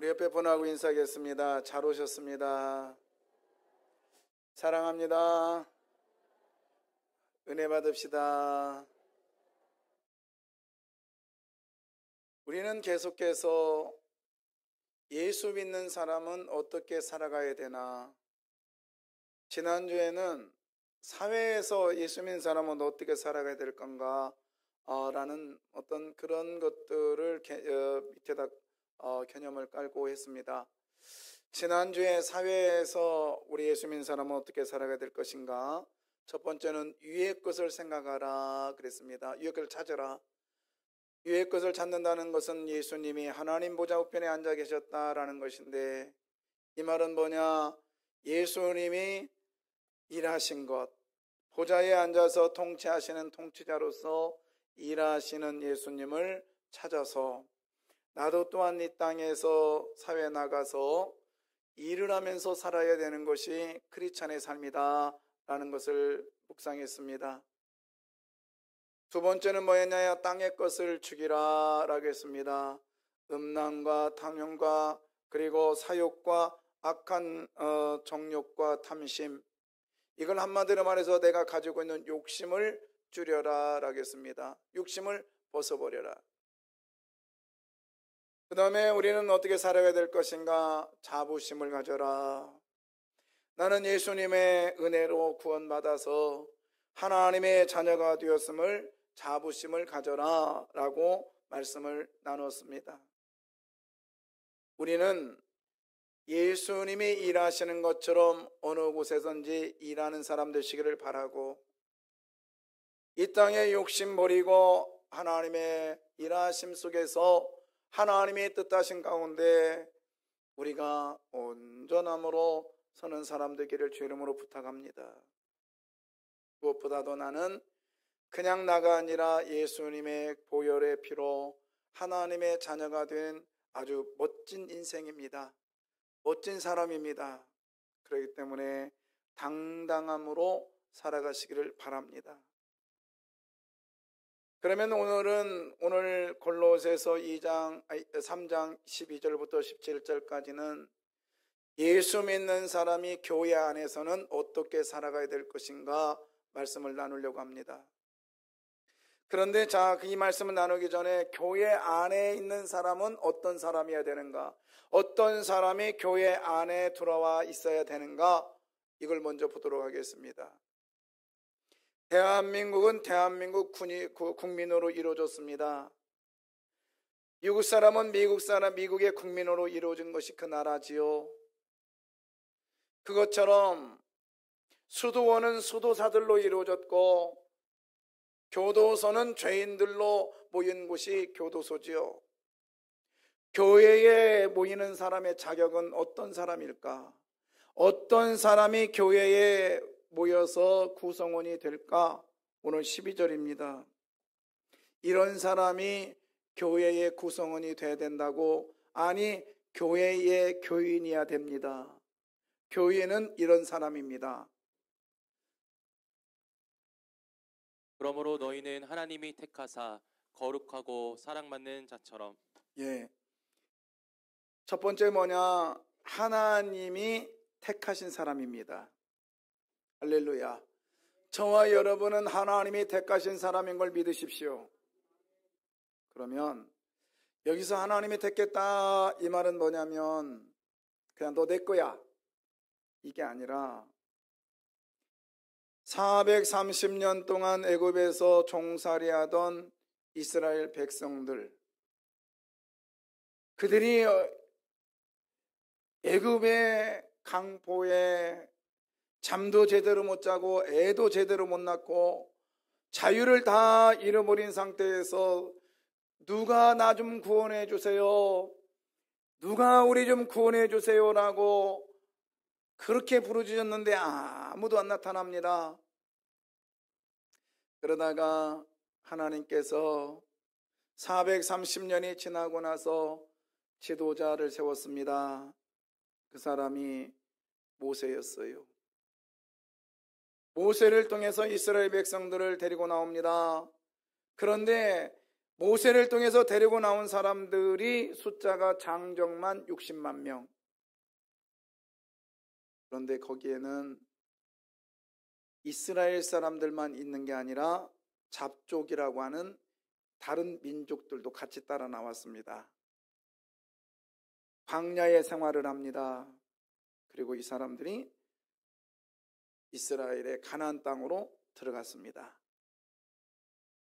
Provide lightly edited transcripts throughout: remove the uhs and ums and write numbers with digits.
우리 옆에 분하고 인사하겠습니다. 잘 오셨습니다. 사랑합니다. 은혜 받읍시다. 우리는 계속해서 예수 믿는 사람은 어떻게 살아가야 되나, 지난주에는 사회에서 예수 믿는 사람은 어떻게 살아가야 될 건가 라는 어떤 그런 것들을 밑에다 개념을 깔고 했습니다. 지난주에 사회에서 우리 예수 믿는 사람은 어떻게 살아가야 될 것인가, 첫 번째는 위의 것을 생각하라 그랬습니다. 위의 것을 찾아라. 위의 것을 찾는다는 것은 예수님이 하나님 보좌 우편에 앉아 계셨다라는 것인데, 이 말은 뭐냐, 예수님이 일하신 것, 보좌에 앉아서 통치하시는 통치자로서 일하시는 예수님을 찾아서 나도 또한 이 땅에서 사회에 나가서 일을 하면서 살아야 되는 것이 크리스찬의 삶이다 라는 것을 묵상했습니다. 두 번째는 뭐였냐, 땅의 것을 죽이라 라고 했습니다. 음란과 탐욕과 그리고 사욕과 악한 정욕과 탐심, 이걸 한마디로 말해서 내가 가지고 있는 욕심을 줄여라 라고 했습니다. 욕심을 벗어버려라. 그 다음에 우리는 어떻게 살아야 될 것인가, 자부심을 가져라. 나는 예수님의 은혜로 구원받아서 하나님의 자녀가 되었음을 자부심을 가져라 라고 말씀을 나눴습니다. 우리는 예수님이 일하시는 것처럼 어느 곳에선지 일하는 사람 되시기를 바라고, 이 땅에 욕심 버리고 하나님의 일하심 속에서 하나님의 뜻하신 가운데 우리가 온전함으로 서는 사람 되기를 주 이름으로 부탁합니다. 무엇보다도 나는 그냥 나가 아니라 예수님의 보혈의 피로 하나님의 자녀가 된 아주 멋진 인생입니다. 멋진 사람입니다. 그렇기 때문에 당당함으로 살아가시기를 바랍니다. 그러면 오늘 골로새서 3장 12절부터 17절까지는 예수 믿는 사람이 교회 안에서는 어떻게 살아가야 될 것인가 말씀을 나누려고 합니다. 그런데 이 말씀을 나누기 전에 교회 안에 있는 사람은 어떤 사람이어야 되는가, 어떤 사람이 교회 안에 들어와 있어야 되는가, 이걸 먼저 보도록 하겠습니다. 대한민국은 대한민국 국민으로 이루어졌습니다. 미국 사람은 미국의 국민으로 이루어진 것이 그 나라지요. 그것처럼 수도원은 수도사들로 이루어졌고, 교도소는 죄인들로 모인 곳이 교도소지요. 교회에 모이는 사람의 자격은 어떤 사람일까? 어떤 사람이 교회에 모여서 구성원이 될까? 오늘 12절입니다. 이런 사람이 교회의 구성원이 돼야 된다고? 아니, 교회의 교인이어야 됩니다. 교회는 이런 사람입니다. 그러므로 너희는 하나님이 택하사 거룩하고 사랑받는 자처럼. 첫 번째 뭐냐? 하나님이 택하신 사람입니다. 할렐루야. 저와 여러분은 하나님이 택하신 사람인 걸 믿으십시오. 그러면 여기서 하나님이 택했다 이 말은 뭐냐면 그냥 너 내 거야 이게 아니라 430년 동안 애굽에서 종살이하던 이스라엘 백성들, 그들이 애굽의 강포에 잠도 제대로 못 자고 애도 제대로 못 낳고 자유를 다 잃어버린 상태에서 누가 나 좀 구원해 주세요, 누가 우리 좀 구원해 주세요라고 그렇게 부르짖었는데 아무도 안 나타납니다. 그러다가 하나님께서 430년이 지나고 나서 지도자를 세웠습니다. 그 사람이 모세였어요. 모세를 통해서 이스라엘 백성들을 데리고 나옵니다. 그런데 모세를 통해서 데리고 나온 사람들이 숫자가 장정만 60만 명. 그런데 거기에는 이스라엘 사람들만 있는 게 아니라 잡족이라고 하는 다른 민족들도 같이 따라 나왔습니다. 광야의 생활을 합니다. 그리고 이 사람들이 이스라엘의 가나안 땅으로 들어갔습니다.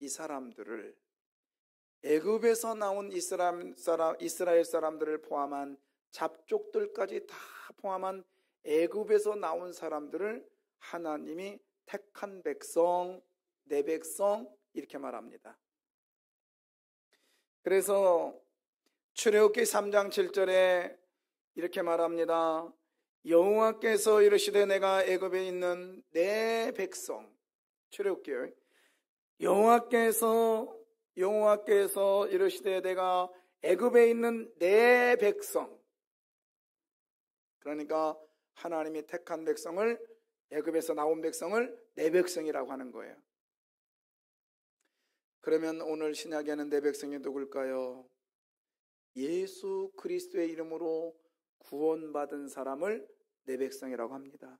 이 사람들을 애굽에서 나온 이스라엘 사람들을 포함한 잡족들까지 다 포함한 애굽에서 나온 사람들을 하나님이 택한 백성, 내 백성 이렇게 말합니다. 그래서 출애굽기 3장 7절에 이렇게 말합니다. 여호와께서 이르시되 내가 애굽에 있는 내 백성, 출애굽기요. 여호와께서 이르시되 내가 애굽에 있는 내 백성. 그러니까 하나님이 택한 백성을, 애굽에서 나온 백성을 내 백성이라고 하는 거예요. 그러면 오늘 신약에는 내 백성이 누굴까요? 예수 그리스도의 이름으로 구원받은 사람을 내 백성이라고 합니다.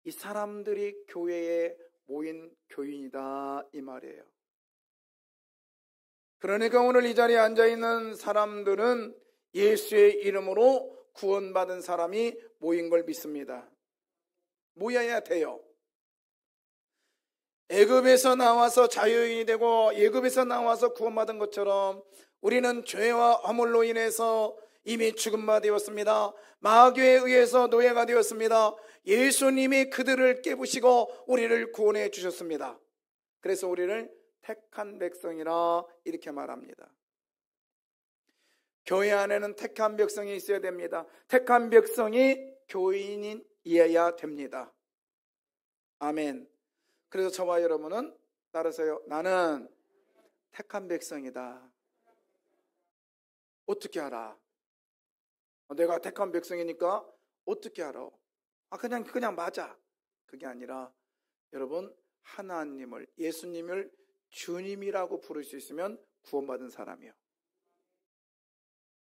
이 사람들이 교회에 모인 교인이다 이 말이에요. 그러니까 오늘 이 자리에 앉아있는 사람들은 예수의 이름으로 구원받은 사람이 모인 걸 믿습니다. 모여야 돼요. 애굽에서 나와서 자유인이 되고 애굽에서 나와서 구원받은 것처럼 우리는 죄와 허물로 인해서 이미 죽음바 되었습니다. 마귀에 의해서 노예가 되었습니다. 예수님이 그들을 깨부시고 우리를 구원해 주셨습니다. 그래서 우리를 택한 백성이라 이렇게 말합니다. 교회 안에는 택한 백성이 있어야 됩니다. 택한 백성이 교인이어야 됩니다. 아멘. 그래서 저와 여러분은 따라서요. 나는 택한 백성이다. 어떻게 알아? 내가 택한 백성이니까 어떻게 알아? 그냥 맞아. 그게 아니라 여러분 하나님을, 예수님을 주님이라고 부를 수 있으면 구원받은 사람이요.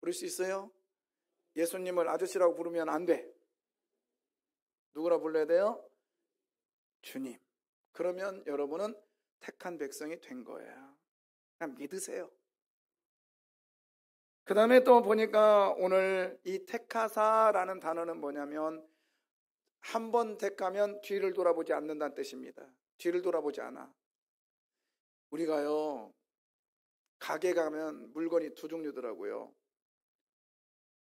부를 수 있어요? 예수님을 아저씨라고 부르면 안 돼. 누구라 불러야 돼요? 주님. 그러면 여러분은 택한 백성이 된 거예요. 그냥 믿으세요. 그 다음에 또 보니까 오늘 이 택하사라는 단어는 뭐냐면 한 번 택하면 뒤를 돌아보지 않는다는 뜻입니다. 뒤를 돌아보지 않아. 우리가요 가게 가면 물건이 두 종류더라고요.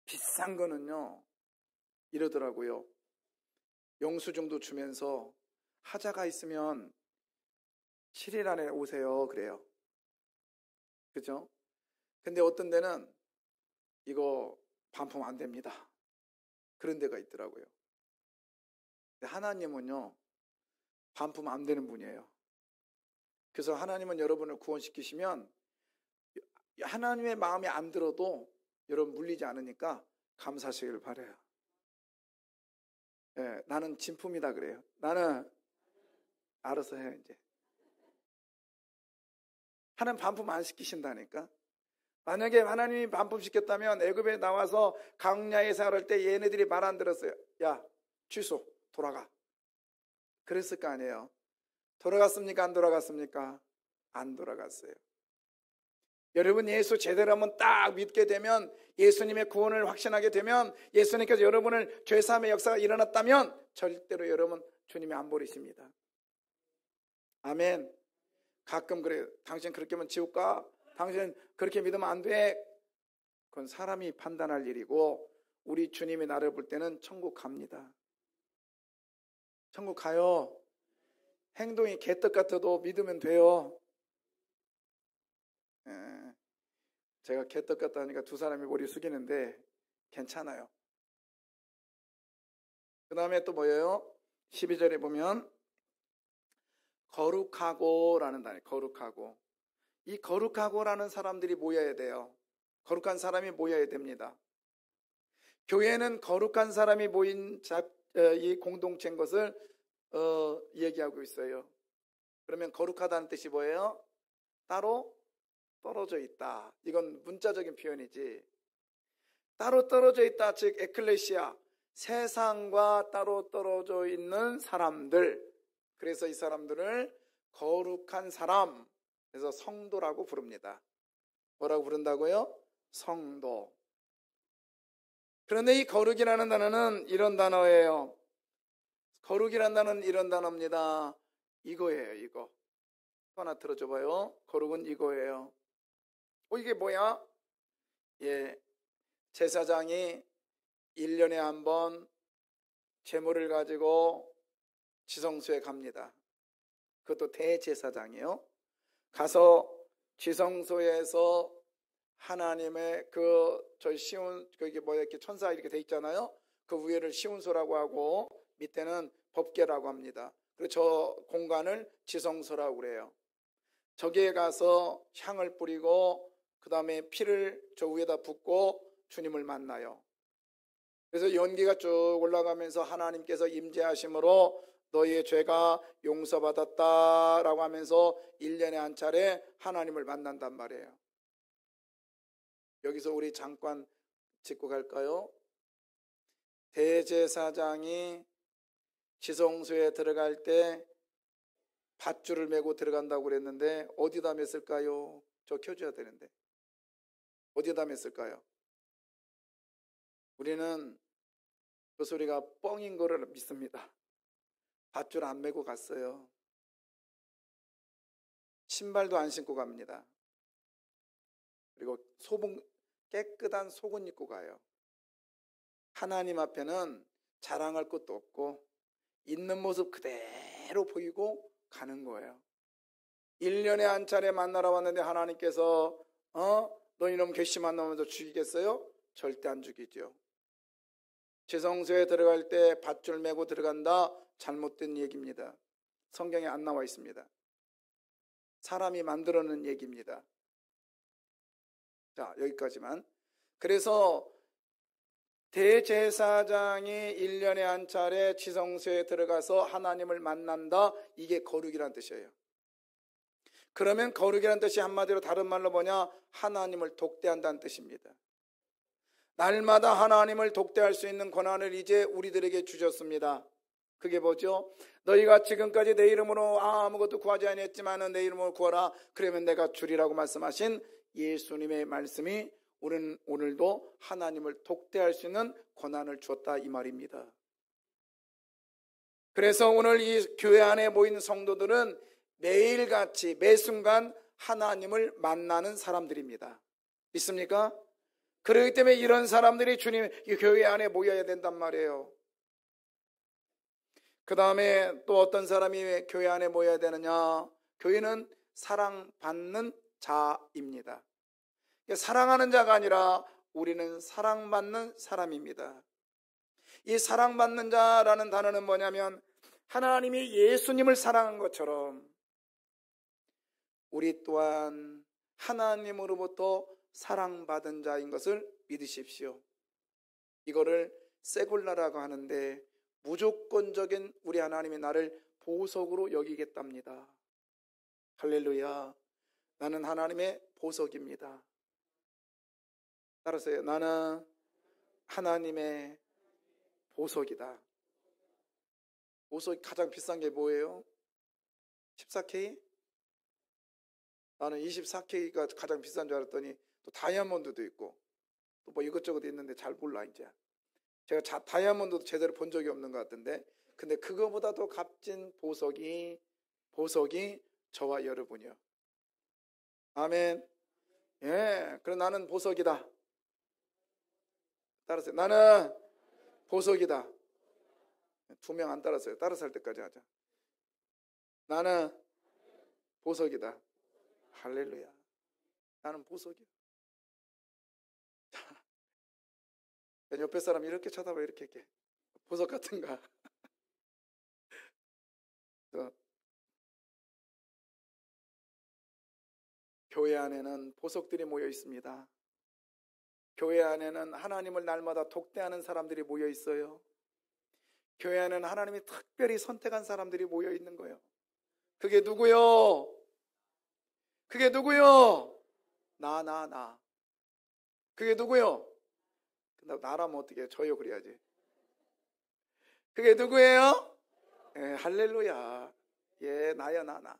비싼 거는요 이러더라고요. 영수증도 주면서 하자가 있으면 7일 안에 오세요 그래요. 그죠? 근데 어떤 데는 이거 반품 안 됩니다. 그런 데가 있더라고요. 근데 하나님은요 반품 안 되는 분이에요. 그래서 하나님은 여러분을 구원시키시면 하나님의 마음에 안 들어도 여러분 물리지 않으니까 감사하시길 바라요. 예, 나는 진품이다 그래요. 나는 알아서 해요 이제. 하나님 반품 안 시키신다니까. 만약에 하나님이 반품시켰다면 애굽에 나와서 광야에 살을 때 얘네들이 말 안 들었어요. 야 취소 돌아가. 그랬을 거 아니에요. 돌아갔습니까? 안 돌아갔습니까? 안 돌아갔어요. 여러분 예수 제대로 한번 딱 믿게 되면, 예수님의 구원을 확신하게 되면, 예수님께서 여러분을 죄사함의 역사가 일어났다면 절대로 여러분 주님이 안 버리십니다. 아멘. 가끔 그래요. 당신 그렇게 하면 지옥 가? 당신 그렇게 믿으면 안 돼? 그건 사람이 판단할 일이고 우리 주님이 나를 볼 때는 천국 갑니다. 천국 가요. 행동이 개떡 같아도 믿으면 돼요. 제가 개떡 같다 하니까 두 사람이 머리 숙이는데 괜찮아요. 그 다음에 또 뭐예요? 12절에 보면 거룩하고라는 단어, 거룩하고. 이 거룩하고라는 사람들이 모여야 돼요. 거룩한 사람이 모여야 됩니다. 교회는 거룩한 사람이 모인 이 공동체인 것을 얘기하고 있어요. 그러면 거룩하다는 뜻이 뭐예요? 따로 떨어져 있다. 이건 문자적인 표현이지. 따로 떨어져 있다. 즉 에클레시아, 세상과 따로 떨어져 있는 사람들. 그래서 이 사람들을 거룩한 사람, 그래서 성도라고 부릅니다. 뭐라고 부른다고요? 성도. 그런데 이 거룩이라는 단어는 이런 단어예요. 거룩이라는 단어는 이런 단어입니다. 이거예요, 이거. 하나 들어줘봐요. 거룩은 이거예요. 이게 뭐야? 예, 제사장이 1년에 한 번 제물을 가지고 지성소에 갑니다. 그것도 대제사장이요. 가서 지성소에서 하나님의 저희 시온, 그게 뭐야, 이렇게 천사 이렇게 돼 있잖아요. 그 위에를 시온소라고 하고 밑에는 법궤라고 합니다. 그리고 저 공간을 지성소라고 그래요. 저기에 가서 향을 뿌리고 그 다음에 피를 저 위에다 붓고 주님을 만나요. 그래서 연기가 쭉 올라가면서 하나님께서 임재하심으로 너희의 죄가 용서받았다라고 하면서 1년에 한 차례 하나님을 만난단 말이에요. 여기서 우리 잠깐 짚고 갈까요? 대제사장이 지성소에 들어갈 때 밧줄을 메고 들어간다고 그랬는데 어디다 맸을까요? 저 켜줘야 되는데 어디다 맸을까요? 우리는 그 소리가 뻥인 거를 믿습니다. 밧줄 안 메고 갔어요. 신발도 안 신고 갑니다. 그리고 깨끗한 속옷 입고 가요. 하나님 앞에는 자랑할 것도 없고 있는 모습 그대로 보이고 가는 거예요. 1년에 한 차례 만나러 왔는데 하나님께서 너 이놈 괘씸한 놈을 죽이겠어요? 절대 안 죽이죠. 지성소에 들어갈 때 밧줄 메고 들어간다? 잘못된 얘기입니다. 성경에 안 나와 있습니다. 사람이 만들어낸 얘기입니다. 자, 여기까지만. 그래서 대제사장이 1년에 한 차례 지성소에 들어가서 하나님을 만난다. 이게 거룩이란 뜻이에요. 그러면 거룩이란 뜻이 한마디로 다른 말로 뭐냐? 하나님을 독대한다는 뜻입니다. 날마다 하나님을 독대할 수 있는 권한을 이제 우리들에게 주셨습니다. 그게 뭐죠? 너희가 지금까지 내 이름으로 아무것도 구하지 아니했지만 내 이름으로 구하라. 그러면 내가 주리라고 말씀하신 예수님의 말씀이 우리는 오늘도 하나님을 독대할 수 있는 권한을 주었다 이 말입니다. 그래서 오늘 이 교회 안에 모인 성도들은 매일같이 매 순간 하나님을 만나는 사람들입니다. 믿습니까? 그렇기 때문에 이런 사람들이 주님 이 교회 안에 모여야 된단 말이에요. 그 다음에 또 어떤 사람이 교회 안에 모여야 되느냐? 교회는 사랑받는 자입니다. 사랑하는 자가 아니라 우리는 사랑받는 사람입니다. 이 사랑받는 자라는 단어는 뭐냐면 하나님이 예수님을 사랑한 것처럼 우리 또한 하나님으로부터 사랑받은 자인 것을 믿으십시오. 이거를 세굴라라고 하는데 무조건적인 우리 하나님이 나를 보석으로 여기겠답니다. 할렐루야. 나는 하나님의 보석입니다. 따라서요. 나는 하나님의 보석이다. 보석이 가장 비싼 게 뭐예요? 14K? 나는 24K가 가장 비싼 줄 알았더니 또 다이아몬드도 있고 또 뭐 이것저것 있는데 잘 몰라 이제. 제가 다이아몬드도 제대로 본 적이 없는 것 같은데 근데 그거보다 더 값진 보석이 저와 여러분이요. 아멘. 예, 그럼 나는 보석이다. 따라서요. 나는 보석이다. 2명 안 따랐어요. 따라서 할 때까지 하자. 나는 보석이다. 할렐루야. 나는 보석이야. 옆에 사람 이렇게 쳐다봐 이렇게 보석 같은가? 교회 안에는 보석들이 모여 있습니다. 교회 안에는 하나님을 날마다 독대하는 사람들이 모여 있어요. 교회 안에는 하나님이 특별히 선택한 사람들이 모여 있는 거예요. 그게 누구요? 그게 누구요? 나. 그게 누구요? 나라면 어떻게 해요? 저요 그래야지. 그게 누구예요? 예, 할렐루야. 예, 나야 나.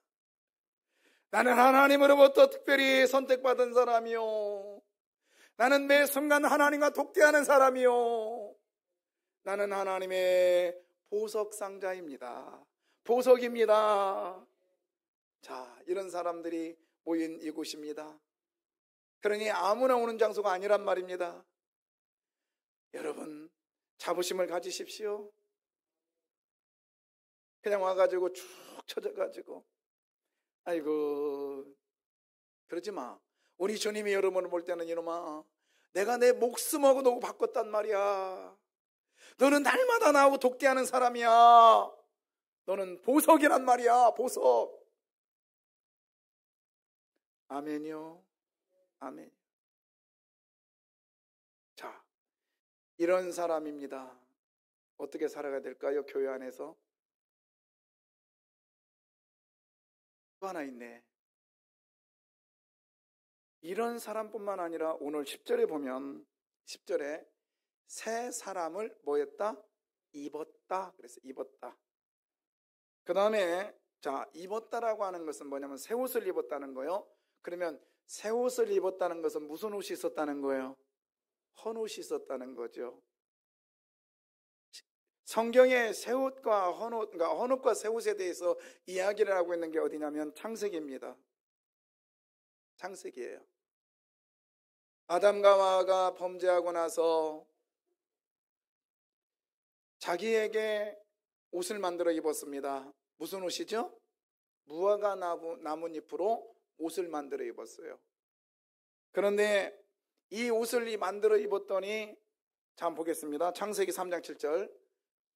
나는 하나님으로부터 특별히 선택받은 사람이요. 나는 매 순간 하나님과 독대하는 사람이요. 나는 하나님의 보석상자입니다. 보석입니다. 자, 이런 사람들이 모인 이곳입니다. 그러니 아무나 오는 장소가 아니란 말입니다. 여러분, 자부심을 가지십시오. 그냥 와가지고 쭉 쳐져가지고 아이고 그러지 마. 우리 주님이 여러분을 볼 때는 이놈아, 내가 내 목숨하고 너무 바꿨단 말이야. 너는 날마다 나하고 독대하는 사람이야. 너는 보석이란 말이야. 보석. 아멘이요. 아멘. 자, 이런 사람입니다. 어떻게 살아가야 될까요? 교회 안에서. 또 하나 있네. 이런 사람뿐만 아니라 오늘 10절에 보면 10절에 새 사람을 뭐 했다? 입었다. 그래서 입었다. 그 다음에 자, 입었다라고 하는 것은 뭐냐면 새 옷을 입었다는 거예요. 그러면 새 옷을 입었다는 것은 무슨 옷이 있었다는 거예요? 헌옷이 있었다는 거죠. 성경에 새 옷과 헌옷, 그러니까 헌옷과 새 옷에 대해서 이야기를 하고 있는 게 어디냐면 창세기입니다. 창세기예요. 아담과 하와가 범죄하고 나서 자기에게 옷을 만들어 입었습니다. 무슨 옷이죠? 무화과 나뭇잎으로 옷을 만들어 입었어요. 그런데 이 옷을 만들어 입었더니 자, 한번 보겠습니다. 창세기 3장 7절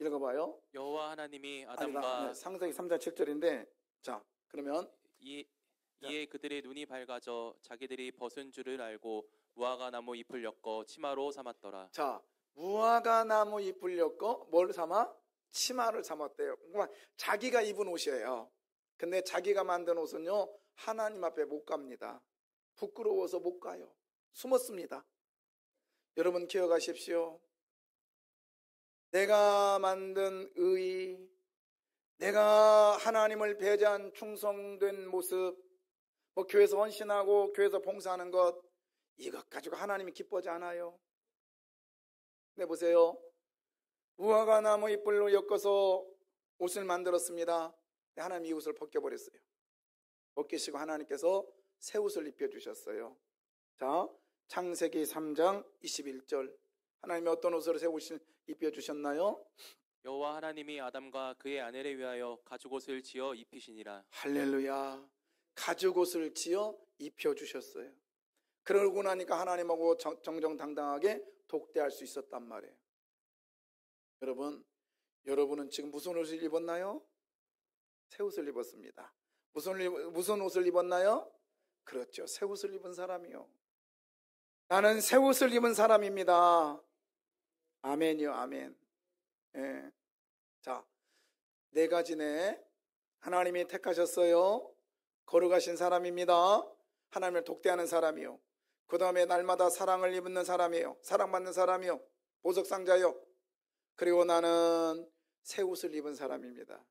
읽어봐요. 여호와 하나님이 아담과 창세기 3장 7절인데 자, 그러면 이에 그들의 눈이 밝아져 자기들이 벗은 줄을 알고 무화과 나무 잎을 엮어 치마로 삼았더라. 자, 무화과 나무 잎을 엮어 뭘 삼아? 치마를 삼았대요. 그러니까 자기가 입은 옷이에요. 근데 자기가 만든 옷은요, 하나님 앞에 못 갑니다. 부끄러워서 못 가요. 숨었습니다. 여러분 기억하십시오. 내가 만든 의, 내가 하나님을 배제한 충성된 모습, 뭐 교회에서 헌신하고 교회에서 봉사하는 것, 이것 가지고 하나님이 기뻐하지 않아요. 근데 보세요. 무화과 나무 잎으로 엮어서 옷을 만들었습니다. 하나님 이 옷을 벗겨버렸어요. 벗기시고 하나님께서 새 옷을 입혀주셨어요. 자, 창세기 3장 21절. 하나님이 어떤 옷으로 새 옷을 입혀주셨나요? 여호와 하나님이 아담과 그의 아내를 위하여 가죽옷을 지어 입히시니라. 할렐루야. 가죽옷을 지어 입혀주셨어요. 그러고 나니까 하나님하고 정정당당하게 독대할 수 있었단 말이에요. 여러분은 지금 무슨 옷을 입었나요? 새 옷을 입었습니다. 무슨 옷을 입었나요? 그렇죠. 새 옷을 입은 사람이요. 나는 새 옷을 입은 사람입니다. 아멘이요, 아멘. 예. 자, 네 가지네. 하나님이 택하셨어요. 거룩하신 사람입니다. 하나님을 독대하는 사람이요. 그 다음에 날마다 사랑을 입는 사람이에요. 사랑받는 사람이요. 보석상자요. 그리고 나는 새 옷을 입은 사람입니다.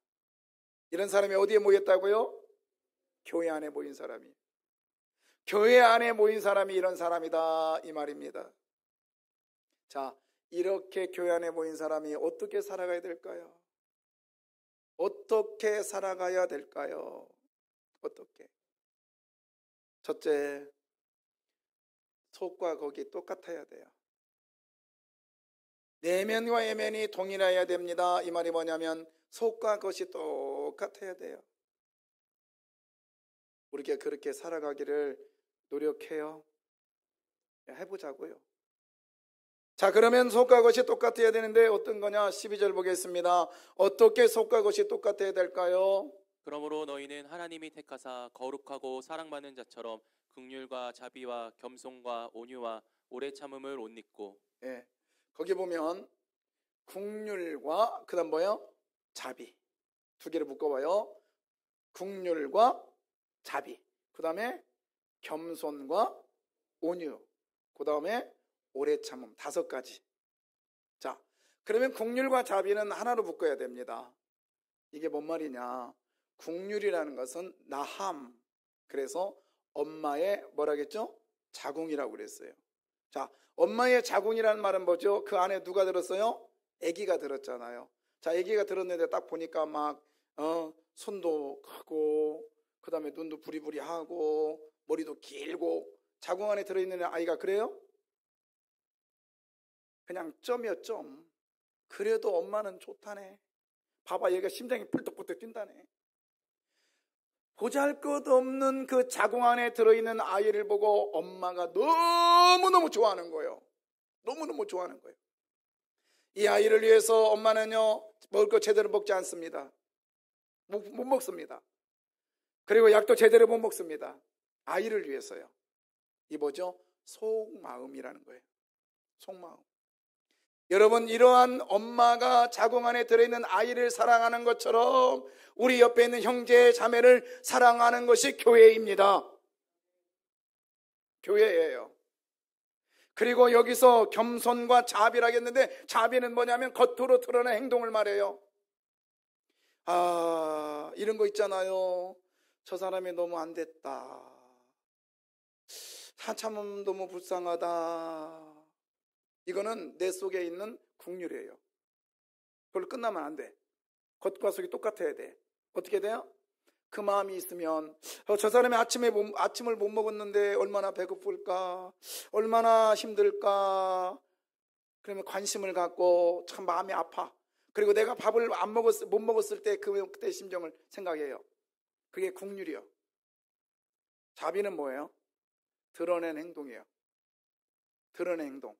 이런 사람이 어디에 모였다고요? 교회 안에 모인 사람이. 교회 안에 모인 사람이 이런 사람이다, 이 말입니다. 자, 이렇게 교회 안에 모인 사람이 어떻게 살아가야 될까요? 어떻게 살아가야 될까요? 어떻게? 첫째, 속과 곡이 똑같아야 돼요. 내면과 외면이 동일해야 됩니다. 이 말이 뭐냐면 속과 겉이 똑같아야 돼요. 우리가 그렇게 살아가기를 노력해요. 해보자고요. 자, 그러면 속과 겉이 똑같아야 되는데 어떤 거냐? 12절 보겠습니다. 어떻게 속과 겉이 똑같아야 될까요? 그러므로 너희는 하나님이 택하사 거룩하고 사랑받는 자처럼 긍휼과 자비와 겸손과 온유와 오래 참음을 옷 입고. 예. 거기 보면 긍휼과 그다음 뭐요? 자비. 두 개를 묶어봐요. 긍휼과 자비. 그다음에 겸손과 온유, 그 다음에 오래 참음, 5가지. 자, 그러면 국률과 자비는 하나로 묶어야 됩니다. 이게 뭔 말이냐? 국률이라는 것은 나함, 그래서 엄마의 뭐라겠죠? 자궁이라고 그랬어요. 자, 엄마의 자궁이라는 말은 뭐죠? 그 안에 누가 들었어요? 아기가 들었잖아요. 자, 아기가 들었는데 딱 보니까 막 손도 크고 그 다음에 눈도 부리부리하고 머리도 길고 자궁 안에 들어있는 아이가 그래요? 그냥 점이요, 점. 그래도 엄마는 좋다네. 봐봐, 얘가 심장이 뿔떡뿔떡 뛴다네. 보잘것없는 그 자궁 안에 들어있는 아이를 보고 엄마가 너무너무 좋아하는 거예요. 너무너무 좋아하는 거예요. 이 아이를 위해서 엄마는요, 먹을 거 제대로 먹지 않습니다. 못 먹습니다. 그리고 약도 제대로 못 먹습니다. 아이를 위해서요. 이 뭐죠? 속마음이라는 거예요. 속마음. 여러분, 이러한 엄마가 자궁 안에 들어있는 아이를 사랑하는 것처럼 우리 옆에 있는 형제 자매를 사랑하는 것이 교회입니다. 교회예요. 그리고 여기서 겸손과 자비라고 했는데, 자비는 뭐냐면 겉으로 드러낸 행동을 말해요. 이런 거 있잖아요. 저 사람이 너무 안 됐다. 한참은 너무 불쌍하다. 이거는 내 속에 있는 국률이에요. 그걸로 끝나면 안 돼. 겉과 속이 똑같아야 돼. 어떻게 돼요? 그 마음이 있으면 저 사람이 아침을 못 먹었는데 얼마나 배고플까, 얼마나 힘들까. 그러면 관심을 갖고 참 마음이 아파. 그리고 내가 밥을 못 먹었을 때 그때 심정을 생각해요. 그게 국률이요. 자비는 뭐예요? 드러낸 행동이에요. 드러낸 행동.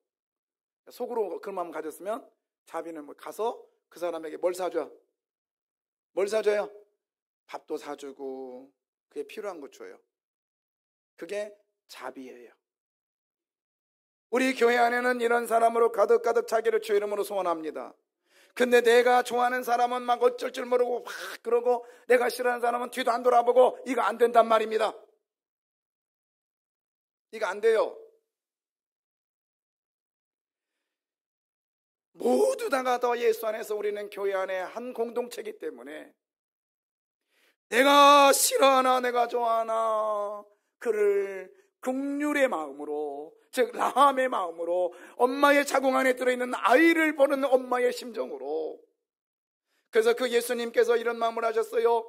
속으로 그 마음 가졌으면 자비는 뭐 가서 그 사람에게 뭘 사줘? 뭘 사줘요? 밥도 사주고 그게 필요한 거 줘요. 그게 자비예요. 우리 교회 안에는 이런 사람으로 가득가득 자기를 주 이름으로 소원합니다. 근데 내가 좋아하는 사람은 막 어쩔 줄 모르고 막 그러고, 내가 싫어하는 사람은 뒤도 안 돌아보고, 이거 안 된단 말입니다. 이거 안 돼요. 모두 다가 더 예수 안에서 우리는 교회 안에 한 공동체이기 때문에 내가 싫어하나 내가 좋아하나 그를 긍휼의 마음으로, 즉 라함의 마음으로, 엄마의 자궁 안에 들어있는 아이를 보는 엄마의 심정으로. 그래서 그 예수님께서 이런 마음을 하셨어요.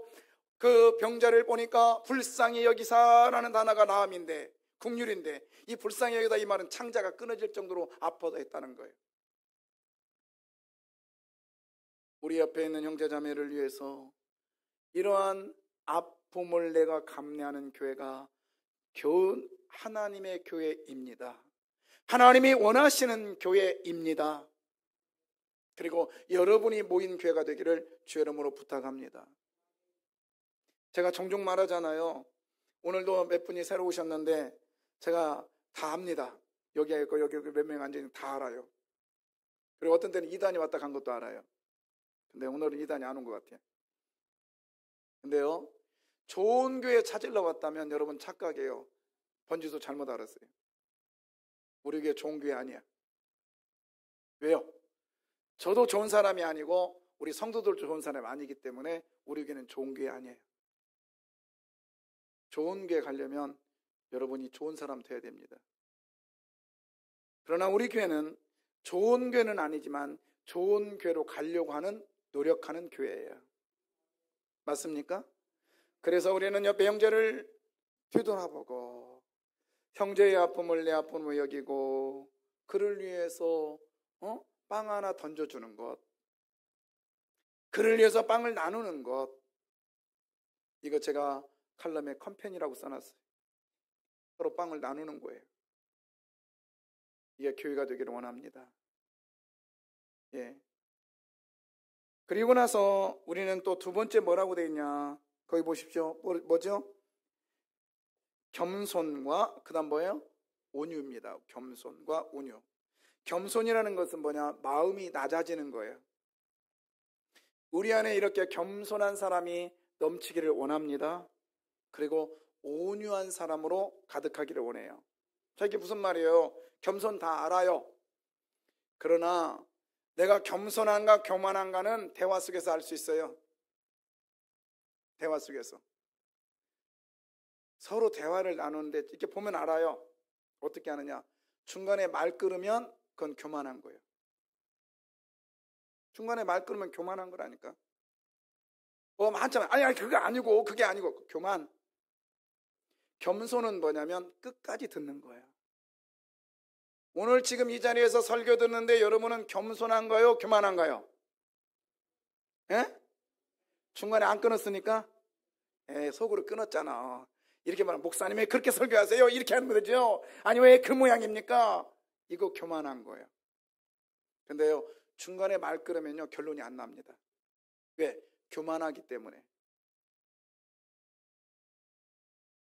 그 병자를 보니까 불쌍히 여기사라는 단어가 라함인데, 긍휼인데, 이 불쌍히 여기다 이 말은 창자가 끊어질 정도로 아파도 했다는 거예요. 우리 옆에 있는 형제자매를 위해서 이러한 아픔을 내가 감내하는 교회가 하나님의 교회입니다. 하나님이 원하시는 교회입니다. 그리고 여러분이 모인 교회가 되기를 주의 이름으로 부탁합니다. 제가 종종 말하잖아요. 오늘도 몇 분이 새로 오셨는데 제가 다 압니다. 여기 있고 여기 몇 명 앉아있는 다 알아요. 그리고 어떤 때는 2단이 왔다 간 것도 알아요. 근데 오늘은 2단이 안 온 것 같아요. 근데요, 좋은 교회 찾으러 왔다면 여러분 착각이에요. 번지도 잘못 알았어요. 우리 교회 좋은 교회 아니야. 왜요? 저도 좋은 사람이 아니고 우리 성도들도 좋은 사람이 아니기 때문에 우리 교회는 좋은 교회 아니에요. 좋은 교회 가려면 여러분이 좋은 사람 돼야 됩니다. 그러나 우리 교회는 좋은 교회는 아니지만 좋은 교회로 가려고 하는, 노력하는 교회예요. 맞습니까? 그래서 우리는 옆에 형제를 뒤돌아보고 형제의 아픔을 내 아픔으로 여기고 그를 위해서 빵 하나 던져주는 것, 그를 위해서 빵을 나누는 것, 이거 제가 칼럼에 컴팬이라고 써놨어요. 서로 빵을 나누는 거예요. 이게 교회가 되기를 원합니다. 예. 그리고 나서 우리는 또 두 번째 뭐라고 되어 있냐? 거기 보십시오. 뭐죠? 겸손과 그 다음 뭐예요? 온유입니다. 겸손과 온유. 겸손이라는 것은 뭐냐? 마음이 낮아지는 거예요. 우리 안에 이렇게 겸손한 사람이 넘치기를 원합니다. 그리고 온유한 사람으로 가득하기를 원해요. 자, 이게 무슨 말이에요? 겸손 다 알아요. 그러나 내가 겸손한가 교만한가는 대화 속에서 알 수 있어요. 대화 속에서. 서로 대화를 나누는데 이렇게 보면 알아요. 어떻게 하느냐? 중간에 말 끊으면 그건 교만한 거예요. 중간에 말 끊으면 교만한 거라니까. 많잖아요. 아니 그게 아니고 그게 아니고 교만. 겸손은 뭐냐면 끝까지 듣는 거예요. 오늘 지금 이 자리에서 설교 듣는데 여러분은 겸손한가요? 교만한가요? 예? 중간에 안 끊었으니까? 속으로 끊었잖아. 이렇게 말하면 목사님 왜 그렇게 설교하세요? 이렇게 하는 거죠. 아니 왜 그 모양입니까? 이거 교만한 거예요. 근데요 중간에 말 끊으면요 결론이 안 납니다. 왜? 교만하기 때문에.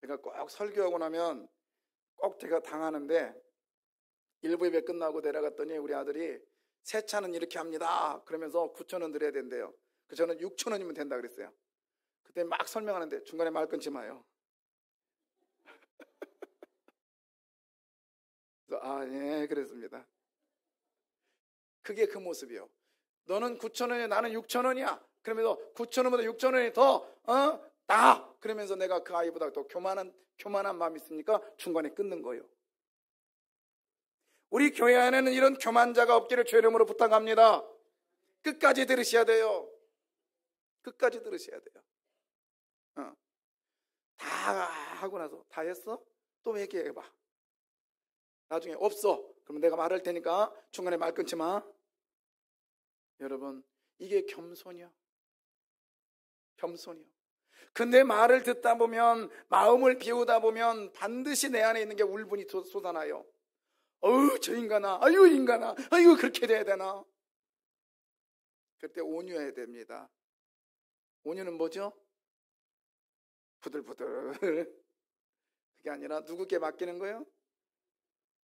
제가 꼭 설교하고 나면 꼭 제가 당하는데 1부 예배 끝나고 내려갔더니 우리 아들이 세차는 이렇게 합니다. 그러면서 9,000원 드려야 된대요. 저는 6,000원이면 된다 그랬어요. 그때 막 설명하는데 중간에 말 끊지 마요. 그래서 예, 그랬습니다. 그게 그 모습이요. 너는 9,000원이야, 나는 6,000원이야. 그러면서 9,000원보다 6,000원이 더 나. 그러면서 내가 그 아이보다 더 교만한 마음이 있으니까 중간에 끊는 거예요. 우리 교회 안에는 이런 교만자가 없기를 주의 이름으로 부탁합니다. 끝까지 들으셔야 돼요. 끝까지 들으셔야 돼요. 다 하고 나서 다 했어? 또 얘기해봐. 나중에 없어. 그럼 내가 말할 테니까 중간에 말 끊지 마. 여러분, 이게 겸손이야. 겸손이요. 근데 말을 듣다 보면, 마음을 비우다 보면 반드시 내 안에 있는 게 울분이 솟아나요. 어우 저 인간아, 아유 인간아, 아유 그렇게 돼야 되나? 그때 온유해야 됩니다. 온유는 뭐죠? 부들부들. 그게 아니라 누구께 맡기는 거예요?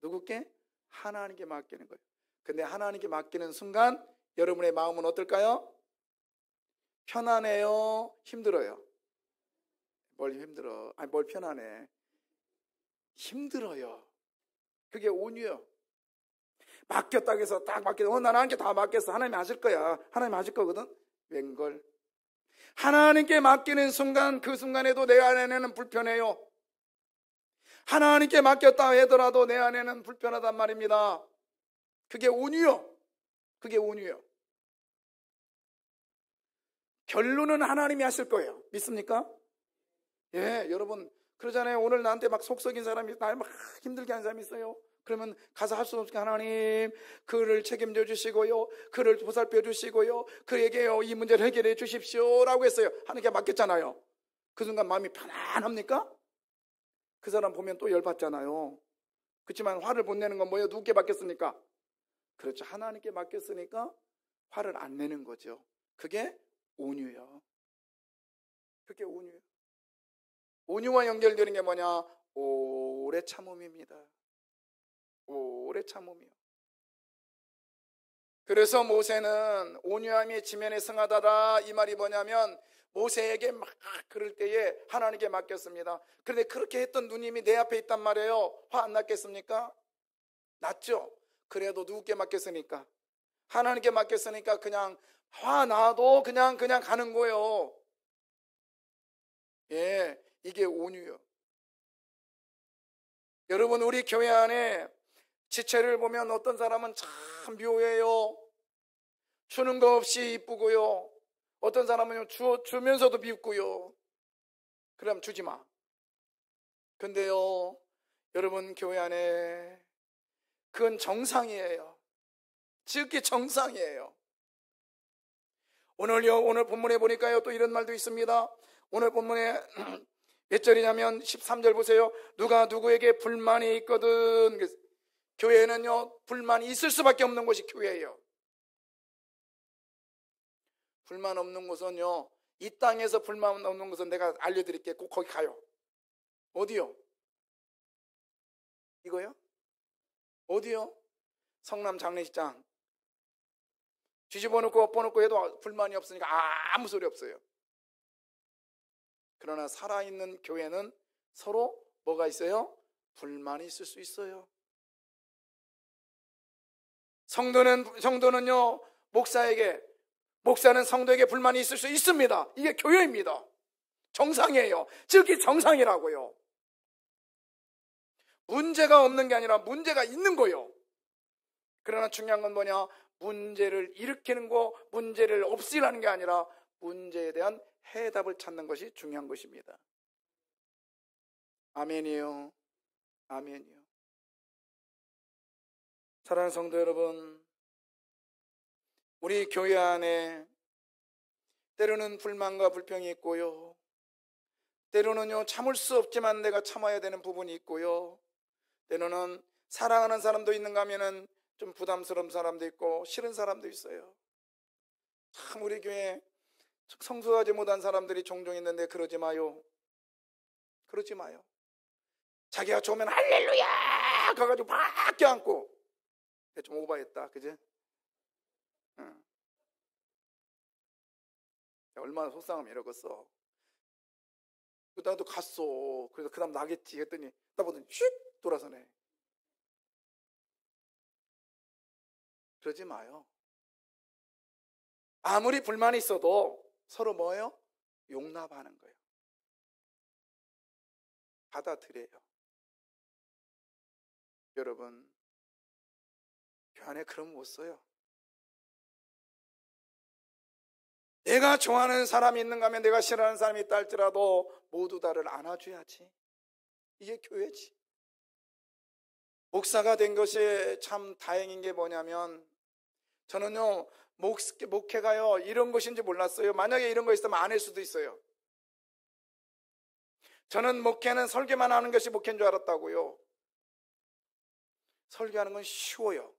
누구께? 하나님께 맡기는 거예요. 근데 하나님께 맡기는 순간 여러분의 마음은 어떨까요? 편안해요? 힘들어요? 뭘 힘들어? 아니 뭘 편안해? 힘들어요. 그게 온유요. 맡겼다고 해서 딱 맡겼어. 나는 하나님께 다 맡겼어. 하나님이 하실 거야. 하나님이 하실 거거든. 웬걸? 하나님께 맡기는 순간 그 순간에도 내 안에는 불편해요. 하나님께 맡겼다 하더라도 내 안에는 불편하단 말입니다. 그게 온유요. 그게 온유요. 결론은 하나님이 하실 거예요. 믿습니까? 예, 여러분 그러잖아요. 오늘 나한테 막 속 썩인 사람이 날 막 힘들게 하는 사람이 있어요. 그러면 가서 할 수 없게 하나님 그를 책임져 주시고요, 그를 보살펴 주시고요, 그에게요 이 문제를 해결해 주십시오 라고 했어요. 하나님께 맡겼잖아요. 그 순간 마음이 편안합니까? 그 사람 보면 또 열받잖아요. 그렇지만 화를 못 내는 건 뭐예요? 누구께 맡겼습니까? 그렇죠. 하나님께 맡겼으니까 화를 안 내는 거죠. 그게 온유예요. 그게 온유예요. 온유와 연결되는 게 뭐냐? 오래 참음입니다. 오래 참음이요. 그래서 모세는 온유함이 지면에 승하다다 이 말이 뭐냐면 모세에게 막 그럴 때에 하나님께 맡겼습니다. 그런데 그렇게 했던 누님이 내 앞에 있단 말이에요. 화 안 났겠습니까? 났죠. 그래도 누구께 맡겼으니까? 하나님께 맡겼으니까 그냥 화 나도 그냥 가는 거예요. 예, 이게 온유요. 여러분 우리 교회 안에 지체를 보면 어떤 사람은 참 묘해요. 주는 거 없이 이쁘고요. 어떤 사람은 주면서도 밉고요. 그럼 주지 마. 근데요, 여러분 교회 안에 그건 정상이에요. 지극히 정상이에요. 오늘 본문에 보니까요 또 이런 말도 있습니다. 오늘 본문에 몇 절이냐면 13절 보세요. 누가 누구에게 불만이 있거든. 교회는요 불만이 있을 수밖에 없는 곳이 교회예요. 불만 없는 곳은요, 이 땅에서 불만 없는 곳은 내가 알려드릴게요. 꼭 거기 가요. 어디요? 이거요? 어디요? 성남 장례식장. 뒤집어놓고 엎어놓고 해도 불만이 없으니까 아무 소리 없어요. 그러나 살아있는 교회는 서로 뭐가 있어요? 불만이 있을 수 있어요. 성도는요, 목사는 성도에게 불만이 있을 수 있습니다. 이게 교회입니다. 정상이에요. 즉이 정상이라고요. 문제가 없는 게 아니라 문제가 있는 거예요. 그러나 중요한 건 뭐냐? 문제를 일으키는 거, 문제를 없애라는 게 아니라 문제에 대한 해답을 찾는 것이 중요한 것입니다. 아멘이요. 아멘이요. 사랑하는 성도 여러분, 우리 교회 안에 때로는 불만과 불평이 있고요. 때로는요, 참을 수 없지만 내가 참아야 되는 부분이 있고요. 때로는 사랑하는 사람도 있는가 하면은 좀 부담스러운 사람도 있고 싫은 사람도 있어요. 참 우리 교회에 성숙하지 못한 사람들이 종종 있는데 그러지 마요. 그러지 마요. 자기가 좋으면 할렐루야 가가지고 막 껴안고. 좀 오버했다, 그지? 응. 얼마나 속상하면 이러겠어. 나도 갔어. 그래서 그 다음 나겠지 했더니 나 보더니 휙 돌아서네. 그러지 마요. 아무리 불만이 있어도 서로 뭐예요? 용납하는 거예요. 받아들여요. 여러분, 교회 안에 그럼 못 써요. 내가 좋아하는 사람이 있는가 하면 내가 싫어하는 사람이 있다 할지라도 모두 다를 안아줘야지. 이게 교회지. 목사가 된 것이 참 다행인 게 뭐냐면, 저는요, 목회가요, 이런 것인지 몰랐어요. 만약에 이런 거 있으면 안 할 수도 있어요. 저는 목회는 설교만 하는 것이 목회인 줄 알았다고요. 설교하는 건 쉬워요.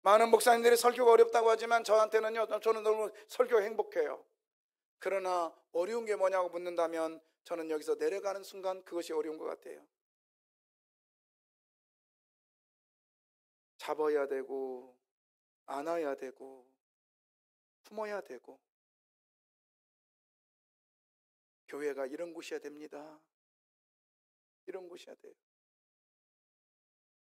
많은 목사님들이 설교가 어렵다고 하지만 저한테는요, 저는 너무 설교가 행복해요. 그러나 어려운 게 뭐냐고 묻는다면 저는 여기서 내려가는 순간 그것이 어려운 것 같아요. 잡아야 되고 안아야 되고 품어야 되고. 교회가 이런 곳이어야 됩니다. 이런 곳이어야 돼요.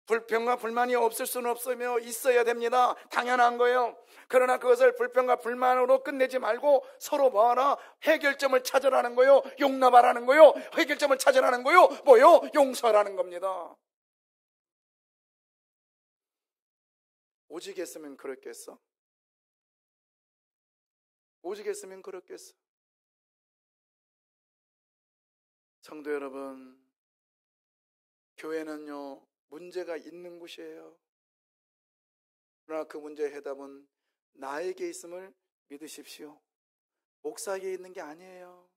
불평과 불만이 없을 수는 없으며 있어야 됩니다. 당연한 거예요. 그러나 그것을 불평과 불만으로 끝내지 말고 서로 뭐하라? 해결점을 찾으라는 거예요. 용납하라는 거예요. 해결점을 찾으라는 거예요. 뭐요? 용서라는 겁니다. 오직 했으면 그렇겠어? 오직 했으면 그렇겠어? 성도 여러분, 교회는요, 문제가 있는 곳이에요. 그러나 그 문제의 해답은 나에게 있음을 믿으십시오. 목사에게 있는 게 아니에요.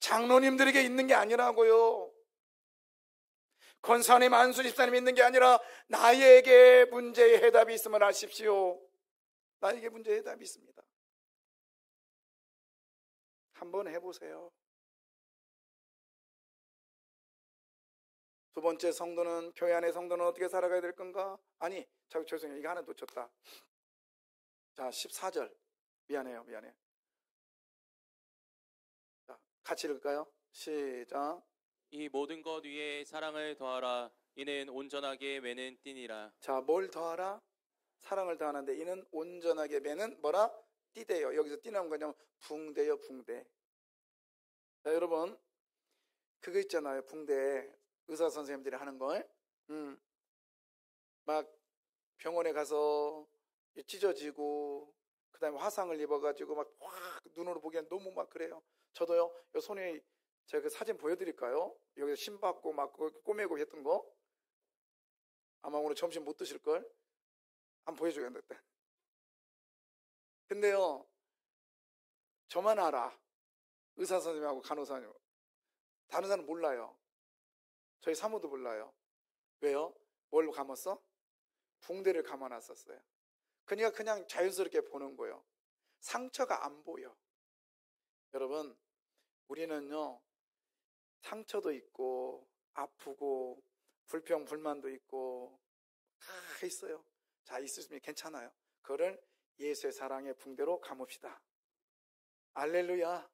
장로님들에게 있는 게 아니라고요. 권사님, 안수 집사님 있는 게 아니라 나에게 문제의 해답이 있음을 아십시오. 나에게 문제의 해답이 있습니다. 한번 해보세요. 두 번째, 성도는, 교회 안의 성도는 어떻게 살아가야 될 건가? 아니, 죄송해요. 이거 하나 놓쳤다. 자, 14절. 미안해요. 자, 같이 읽을까요? 시작. 이 모든 것 위에 사랑을 더하라. 이는 온전하게 매는 띠니라. 자, 뭘 더하라? 사랑을 더하는데 이는 온전하게 매는 뭐라? 띠대요. 여기서 띠는 거냐면 붕대요, 붕대. 자, 여러분, 그거 있잖아요. 붕대. 의사 선생님들이 하는 걸. 막 병원에 가서 찢어지고 그다음에 화상을 입어가지고 막 확 눈으로 보기엔 너무 막 그래요. 저도요. 요 손에 제가 그 사진 보여드릴까요? 여기서 심 받고 막 꼬매고 했던 거. 아마 오늘 점심 못 드실 걸. 한번 보여주겠는데. 근데요, 저만 알아. 의사 선생님하고 간호사님. 다른 사람 몰라요. 저희 사모도 몰라요. 왜요? 뭘 감았어? 붕대를 감아놨었어요. 그러니까 그냥 자연스럽게 보는 거예요. 상처가 안 보여. 여러분, 우리는요, 상처도 있고 아프고 불평 불만도 있고 다 있어요. 자, 있으면 괜찮아요. 그거를 예수의 사랑의 붕대로 감읍시다. 할렐루야.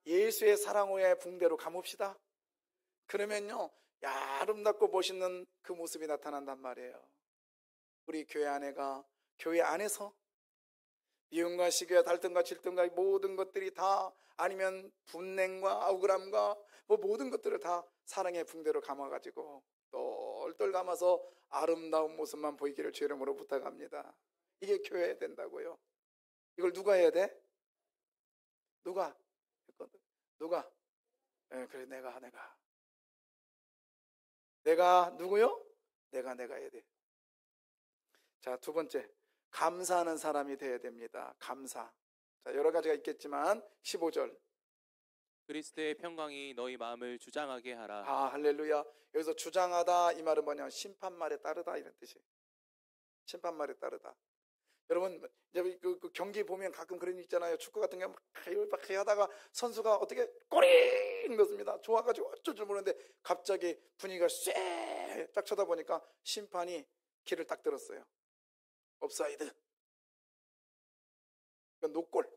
예수의 사랑의 붕대로 감읍시다. 그러면요, 아름답고 멋있는 그 모습이 나타난단 말이에요. 우리 교회 아내가 교회 안에서 미움과 시기와 달등과 질등과 모든 것들이 다, 아니면 분냉과 억울함과 모든 것들을 다 사랑의 붕대로 감아가지고 똘똘 감아서 아름다운 모습만 보이기를 주의 이름으로 부탁합니다. 이게 교회야 된다고요. 이걸 누가 해야 돼? 누가? 그래, 내가 누구요? 내가 해야 돼. 자, 두 번째, 감사하는 사람이 되어야 됩니다. 감사. 자, 여러 가지가 있겠지만 15절. 그리스도의 평강이 너희 마음을 주장하게 하라. 할렐루야. 여기서 주장하다, 이 말은 뭐냐? 심판말에 따르다, 이런 뜻이. 심판말에 따르다. 여러분, 이제 그 경기 보면 가끔 그런 일 있잖아요. 축구 같은 경우 막 하다가 선수가 어떻게 꼬링 넣습니다. 좋아가지고 어쩔 줄 모르는데 갑자기 분위기가 딱 쳐다보니까 심판이 길을 딱 들었어요. 옵사이드. 그러니까 노골.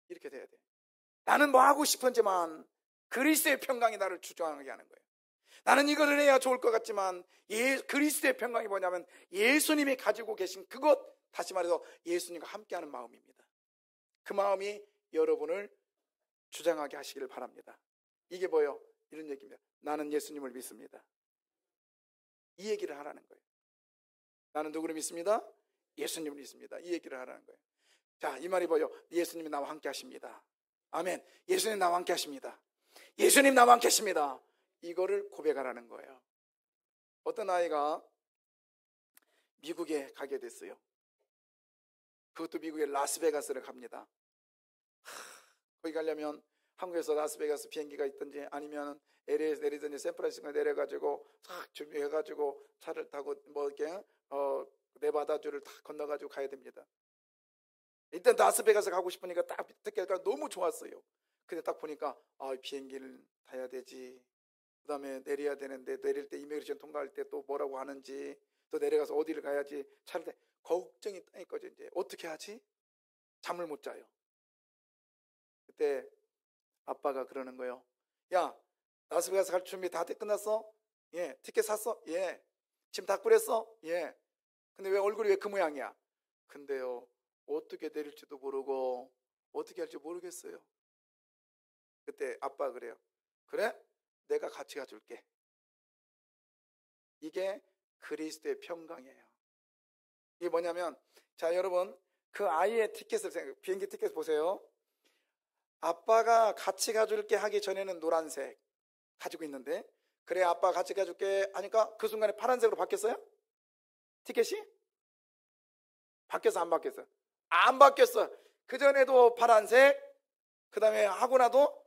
이렇게 돼야 돼. 나는 뭐 하고 싶은지만 그리스도의 평강이 나를 주장하게 하는 거예요. 나는 이걸 해야 좋을 것 같지만 그리스도의 평강이 뭐냐면 예수님이 가지고 계신 그것, 다시 말해서 예수님과 함께하는 마음입니다. 그 마음이 여러분을 주장하게 하시기를 바랍니다. 이게 뭐예요? 이런 얘기입니다. 나는 예수님을 믿습니다. 이 얘기를 하라는 거예요. 나는 누구를 믿습니다? 예수님을 믿습니다. 이 얘기를 하라는 거예요. 자, 이 말이 뭐예요? 예수님이 나와 함께 하십니다. 아멘. 예수님 나와 함께 하십니다. 예수님 나와 함께 하십니다. 이거를 고백하라는 거예요. 어떤 아이가 미국에 가게 됐어요. 그것도 미국의 라스베가스를 갑니다. 거기 가려면 한국에서 라스베가스 비행기가 있든지 아니면 LA에서 내리든지 샌프란시스코에 내려가지고 싹 준비해가지고 차를 타고 이렇게 네바다주를 다 건너가지고 가야 됩니다. 일단 라스베가스 가고 싶으니까 딱 듣기가 너무 좋았어요. 근데 딱 보니까 비행기를 타야 되지, 그 다음에 내려야 되는데 내릴 때 이미그레이션 통과할 때 또 뭐라고 하는지, 또 내려가서 어디를 가야지, 차를 때 걱정이 따니까 이제 어떻게 하지? 잠을 못 자요. 그때 아빠가 그러는 거예요. 야, 라스베가스 갈 준비 다 끝났어? 예. 티켓 샀어? 예. 짐 다 꾸렸어? 예. 근데 왜 얼굴이 왜 그 모양이야? 근데요, 어떻게 내릴지도 모르고 어떻게 할지 모르겠어요. 그때 아빠가 그래요. 그래? 내가 같이 가줄게. 이게 그리스도의 평강이에요. 이게 뭐냐면, 자, 여러분, 그 아이의 비행기 티켓 보세요. 아빠가 같이 가줄게 하기 전에는 노란색 가지고 있는데, 그래 아빠가 같이 가줄게 하니까 그 순간에 파란색으로 바뀌었어요? 티켓이? 바뀌었어, 안 바뀌었어? 안 바뀌었어. 그 전에도 파란색, 그 다음에 하고 나도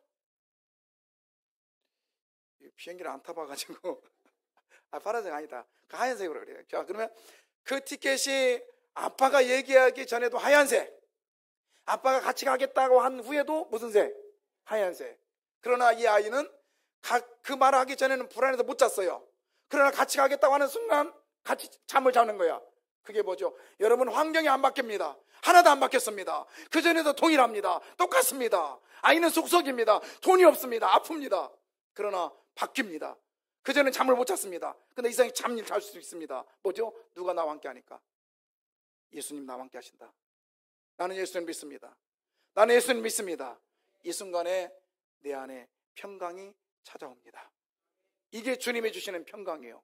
비행기를 안 타봐가지고 파란색 아니다, 그 하얀색으로 그래요. 자, 그러면 그 티켓이 아빠가 얘기하기 전에도 하얀색, 아빠가 같이 가겠다고 한 후에도 무슨 색? 하얀색. 그러나 이 아이는 그 말을 하기 전에는 불안해서 못 잤어요. 그러나 같이 가겠다고 하는 순간 같이 잠을 자는 거야. 그게 뭐죠? 여러분, 환경이 안 바뀝니다. 하나도 안 바뀌었습니다. 그전에도 동일합니다. 똑같습니다. 아이는 속속입니다. 돈이 없습니다. 아픕니다. 그러나 바뀝니다. 그전엔 잠을 못 잤습니다. 근데 이상하게 잠을 잘 수 있습니다. 뭐죠? 누가 나와 함께 하니까? 예수님 나와 함께 하신다. 나는 예수님 믿습니다. 나는 예수님 믿습니다. 이 순간에 내 안에 평강이 찾아옵니다. 이게 주님이 주시는 평강이에요.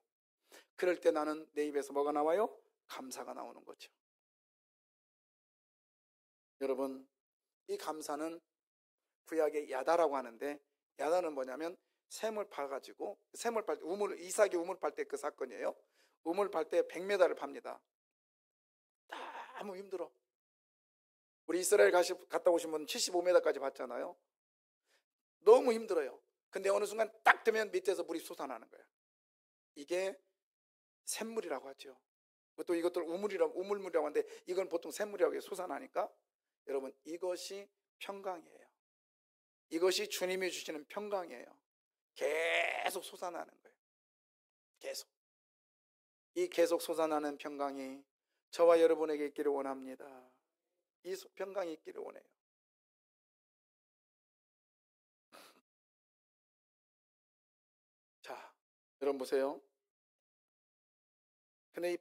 그럴 때 나는 내 입에서 뭐가 나와요? 감사가 나오는 거죠. 여러분, 이 감사는 구약의 야다라고 하는데, 야다는 뭐냐면 샘을 파가지고, 이삭이 우물 팔 때 그 사건이에요. 우물 팔 때 100m를 팝니다. 너무 힘들어. 우리 이스라엘 갔다 오신 분 75m까지 봤잖아요. 너무 힘들어요. 근데 어느 순간 딱 되면 밑에서 물이 솟아나는 거예요. 이게 샘물이라고 하죠. 또 이것들 우물물이라고 하는데, 이건 보통 샘물이라고 해요. 솟아나니까. 여러분, 이것이 평강이에요. 이것이 주님이 주시는 평강이에요. 계속 솟아나는 거예요. 계속. 이 계속 솟아나는 평강이 저와 여러분에게 있기를 원합니다. 이 평강이 있기를 원해요. 여러분 보세요. 근데 이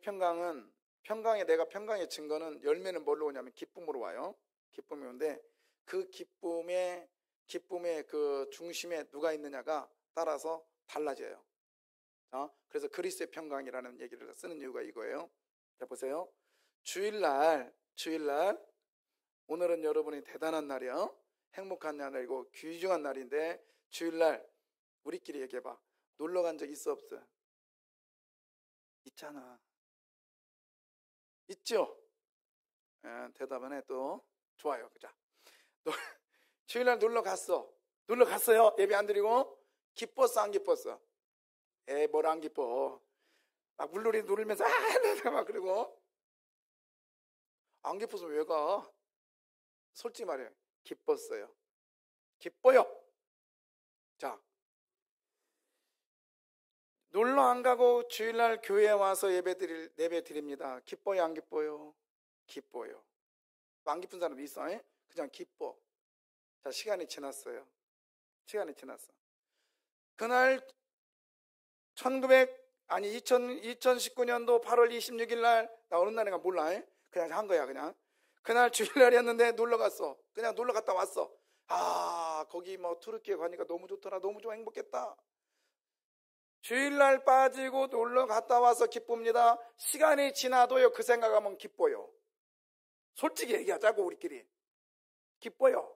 내가 평강의 증거는 열매는 뭘로 오냐면 기쁨으로 와요. 기쁨이 오는데 그 기쁨의 그 중심에 누가 있느냐가 따라서 달라져요. 그래서 그리스도의 평강이라는 얘기를 쓰는 이유가 이거예요. 자, 보세요. 주일날 오늘은 여러분이 대단한 날이요. 행복한 날이고 귀중한 날인데 주일날 우리끼리 얘기해봐. 놀러 간 적 있어 없어? 있잖아. 있죠? 대답은 해 또. 좋아요. 자, 주일날 놀러 갔어요. 예배 안 드리고 기뻤어 안 기뻤어? 뭘 안 기뻐? 막 물놀이 누르면서 막 그러고 안 기뻐서 왜 가? 솔직히 말해요. 기뻤어요. 기뻐요. 자, 놀러 안 가고 주일날 교회에 와서 예배 드립니다. 기뻐요 안 기뻐요? 기뻐요. 안 기쁜 사람 있어? 그냥 기뻐. 자, 시간이 지났어요. 그날 2019년도 8월 26일 날, 나 어느 날인가 몰라. 그냥 한 거야, 그냥. 그날 주일날이었는데 놀러 갔어. 그냥 놀러 갔다 왔어. 거기 뭐 투르키에 가니까 너무 좋더라. 너무 좋아. 행복했다. 주일날 빠지고 놀러 갔다 와서 기쁩니다. 시간이 지나도요, 그 생각하면 기뻐요. 솔직히 얘기하자고, 우리끼리. 기뻐요.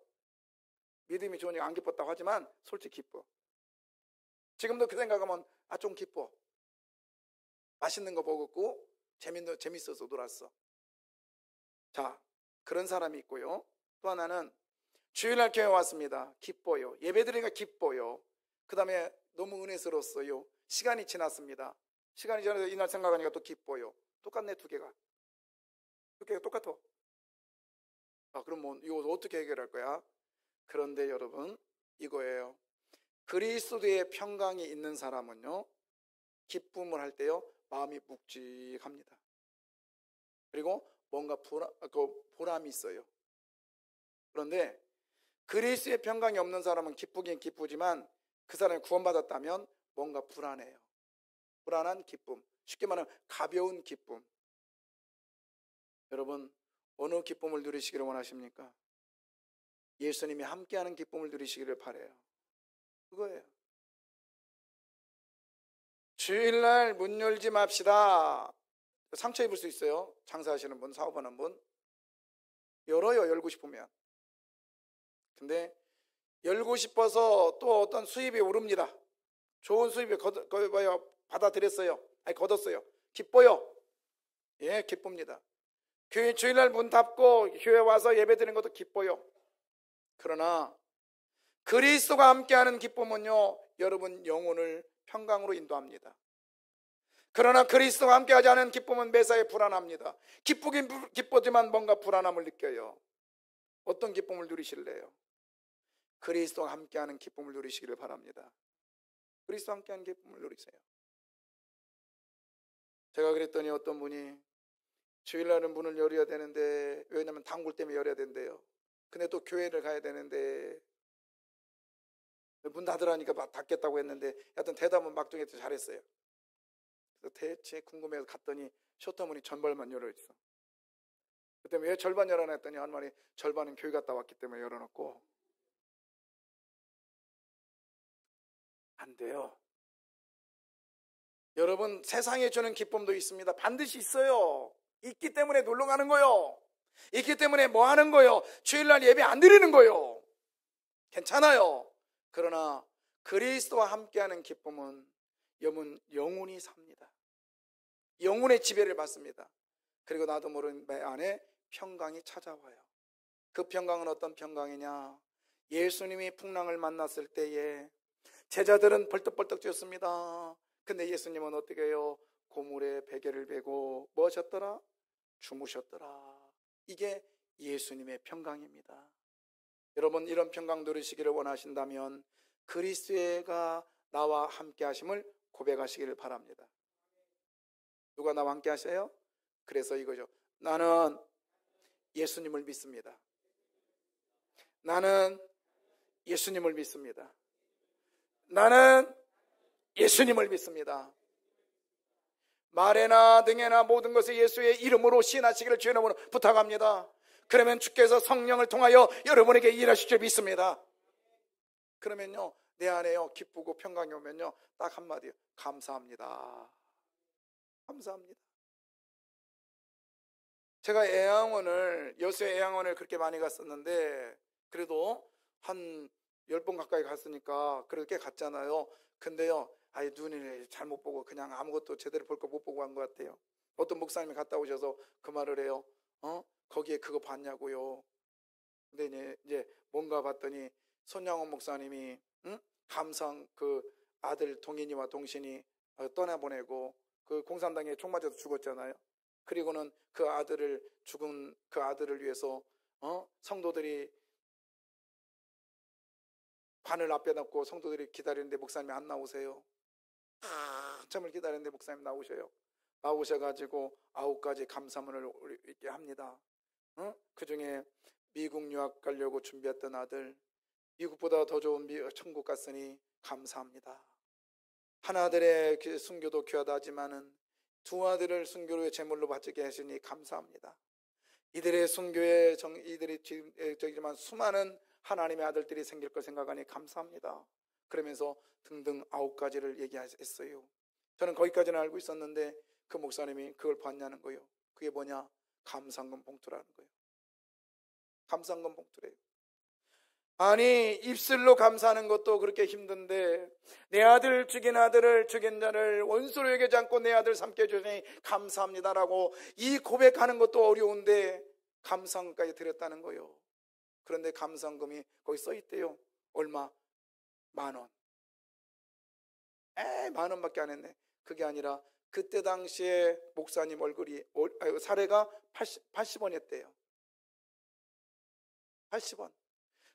믿음이 좋으니까 안 기뻤다고 하지만 솔직히 기뻐. 지금도 그 생각하면 좀 기뻐. 맛있는 거 먹었고 재밌어서 놀았어. 자, 그런 사람이 있고요. 또 하나는 주일날 교회 왔습니다. 기뻐요. 예배드리니까 기뻐요. 그 다음에 너무 은혜스러웠어요. 시간이 지났습니다. 시간이 지나서 이날 생각하니까 또 기뻐요. 똑같네, 두 개가 똑같아. 그럼 뭐 이거 어떻게 해결할 거야? 그런데 여러분, 이거예요. 그리스도의 평강이 있는 사람은요, 기쁨을 할 때요, 마음이 묵직합니다. 그리고 뭔가 보람이 있어요. 그런데 그리스도의 평강이 없는 사람은 기쁘긴 기쁘지만 그 사람이 구원받았다면 뭔가 불안해요. 불안한 기쁨. 쉽게 말하면 가벼운 기쁨. 여러분, 어느 기쁨을 누리시기를 원하십니까? 예수님이 함께하는 기쁨을 누리시기를 바라요. 그거예요. 주일날 문 열지 맙시다. 상처 입을 수 있어요. 장사하시는 분, 사업하는 분. 열고 싶으면. 근데 열고 싶어서 또 어떤 수입이 오릅니다. 좋은 수입을 받아들였어요. 거뒀어요. 기뻐요. 예, 기쁩니다. 교회 주일날 문 닫고 교회 와서 예배 드리는 것도 기뻐요. 그러나 그리스도가 함께하는 기쁨은요, 여러분 영혼을 평강으로 인도합니다. 그러나 그리스도가 함께하지 않은 기쁨은 매사에 불안합니다. 기쁘긴 기쁘지만 뭔가 불안함을 느껴요. 어떤 기쁨을 누리실래요? 그리스도가 함께하는 기쁨을 누리시기를 바랍니다. 그리스도와 함께하는 기쁨을 누리세요. 제가 그랬더니 어떤 분이 주일날은 문을 열어야 되는데, 왜냐하면 단골 때문에 열어야 된대요. 근데 또 교회를 가야 되는데 문 닫으라니까 닫겠다고 했는데, 하여튼 대답은 막중에 잘했어요. 그래서 대체 궁금해서 갔더니 쇼터문이 전발만 열어있어. 그때 왜 절반 열어놔 했더니 한 말이, 절반은 교회 갔다 왔기 때문에 열어놓고. 안 돼요. 여러분, 세상에 주는 기쁨도 있습니다. 반드시 있어요. 있기 때문에 놀러 가는 거요. 있기 때문에 뭐 하는 거요? 주일날 예배 안 드리는 거요. 괜찮아요. 그러나 그리스도와 함께하는 기쁨은 영혼이 삽니다. 영혼의 지배를 받습니다. 그리고 나도 모르는 내 안에 평강이 찾아와요. 그 평강은 어떤 평강이냐? 예수님이 풍랑을 만났을 때에 제자들은 벌떡벌떡 뛰었습니다. 근데 예수님은 어떻게 해요? 고물에 베개를 베고 뭐 하셨더라? 주무셨더라. 이게 예수님의 평강입니다. 여러분, 이런 평강 누리시기를 원하신다면 그리스도가 나와 함께 하심을 고백하시기를 바랍니다. 누가 나와 함께 하세요? 그래서 이거죠. 나는 예수님을 믿습니다. 나는 예수님을 믿습니다. 나는 예수님을 믿습니다. 말에나 등에나 모든 것을 예수의 이름으로 시인하시기를 주의 이름으로 부탁합니다. 그러면 주께서 성령을 통하여 여러분에게 일하실 줄 믿습니다. 그러면요, 내 안에요 기쁘고 평강이 오면요 딱 한마디요, 감사합니다. 감사합니다. 제가 여수의 애양원을 그렇게 많이 갔었는데, 그래도 한 10번 가까이 갔으니까 그래도 꽤 갔잖아요. 근데요, 눈을 잘못 보고 그냥 아무것도 제대로 볼 거 못 보고 간 것 같아요. 어떤 목사님이 갔다 오셔서 그 말을 해요. 거기에 그거 봤냐고요. 근데 이제 뭔가 봤더니 손양원 목사님이 감상 그 아들 동인이와 동신이 떠나보내고 그 공산당에 총 맞아서 죽었잖아요. 그리고는 죽은 그 아들을 위해서 성도들이 관을 앞에 놓고 성도들이 기다리는데 목사님이 안 나오세요. 한참을 기다리는데 목사님 나오셔가지고 9가지 감사문을 읽게 합니다. 그 중에 미국 유학 가려고 준비했던 아들, 미국보다 더 좋은 천국 갔으니 감사합니다. 한 아들의 순교도 귀하다 하지만은 두 아들을 순교로의 제물로 바치게 하시니 감사합니다. 이들의 순교에 이들이 저기지만 수많은 하나님의 아들들이 생길 걸 생각하니 감사합니다. 그러면서 등등 9가지를 얘기했어요. 저는 거기까지는 알고 있었는데 그 목사님이 그걸 봤냐는 거예요. 그게 뭐냐? 감사헌금 봉투라는 거예요. 감사헌금 봉투래요. 아니, 입술로 감사하는 것도 그렇게 힘든데 내 아들 죽인 아들을 죽인 자를 원수로 여기지 않고 내 아들 삼게 해주시니 감사합니다라고 이 고백하는 것도 어려운데 감사헌금까지 드렸다는 거예요. 그런데 감사헌금이 거기 써 있대요. 얼마? 10,000원. 10,000원밖에 안 했네. 그게 아니라 그때 당시에 목사님 사례가 80원이었대요. 80원.